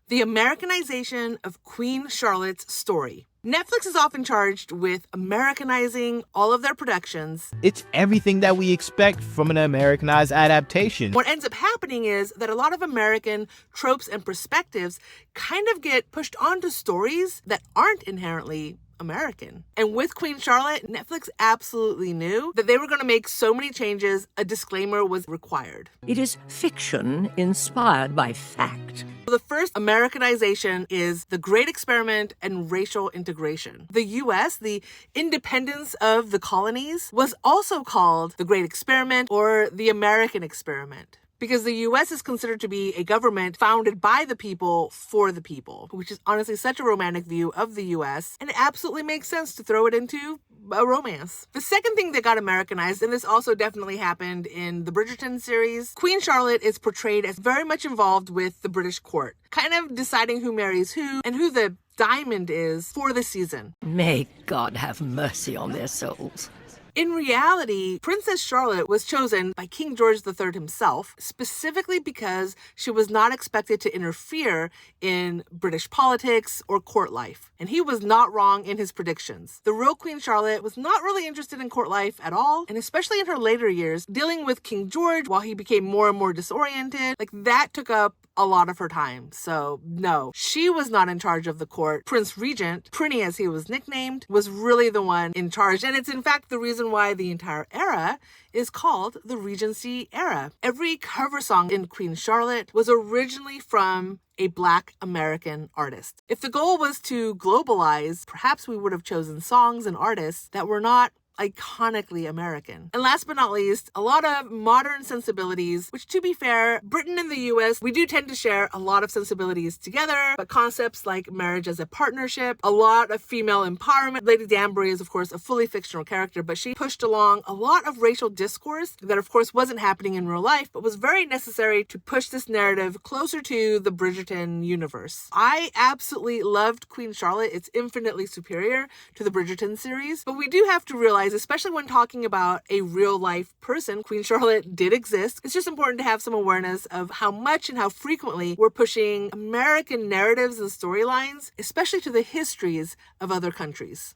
The Americanization of Queen Charlotte's story. Netflix is often charged with Americanizing all of their productions. It's everything that we expect from an Americanized adaptation. What ends up happening is that a lot of American tropes and perspectives kind of get pushed onto stories that aren't inherently American. And with Queen Charlotte, Netflix absolutely knew that they were going to make so many changes, a disclaimer was required. It is fiction inspired by fact. The first Americanization is the Great Experiment and racial integration. The U.S., the independence of the colonies, was also called the Great Experiment or the American Experiment, because the U.S. is considered to be a government founded by the people for the people, which is honestly such a romantic view of the U.S., and it absolutely makes sense to throw it into a romance. The second thing that got Americanized, and this also definitely happened in the Bridgerton series, Queen Charlotte is portrayed as very much involved with the British court, kind of deciding who marries who and who the diamond is for the season. May God have mercy on their souls. In reality, Princess Charlotte was chosen by King George III himself, specifically because she was not expected to interfere in British politics or court life. And he was not wrong in his predictions. The real Queen Charlotte was not really interested in court life at all, and especially in her later years, dealing with King George while he became more and more disoriented, that took up a lot of her time. So no, she was not in charge of the court. Prince Regent, Prinny as he was nicknamed, was really the one in charge. And it's in fact the reason why the entire era is called the Regency era. Every cover song in Queen Charlotte was originally from a Black American artist. If the goal was to globalize, perhaps we would have chosen songs and artists that were not iconically American. And last but not least, a lot of modern sensibilities, which to be fair, Britain and the US, we do tend to share a lot of sensibilities together, but concepts like marriage as a partnership, a lot of female empowerment. Lady Danbury is of course a fully fictional character, but she pushed along a lot of racial discourse that of course wasn't happening in real life, but was very necessary to push this narrative closer to the Bridgerton universe. I absolutely loved Queen Charlotte. It's infinitely superior to the Bridgerton series, but we do have to realize, especially when talking about a real life person, Queen Charlotte did exist. It's just important to have some awareness of how much and how frequently we're pushing American narratives and storylines, especially to the histories of other countries.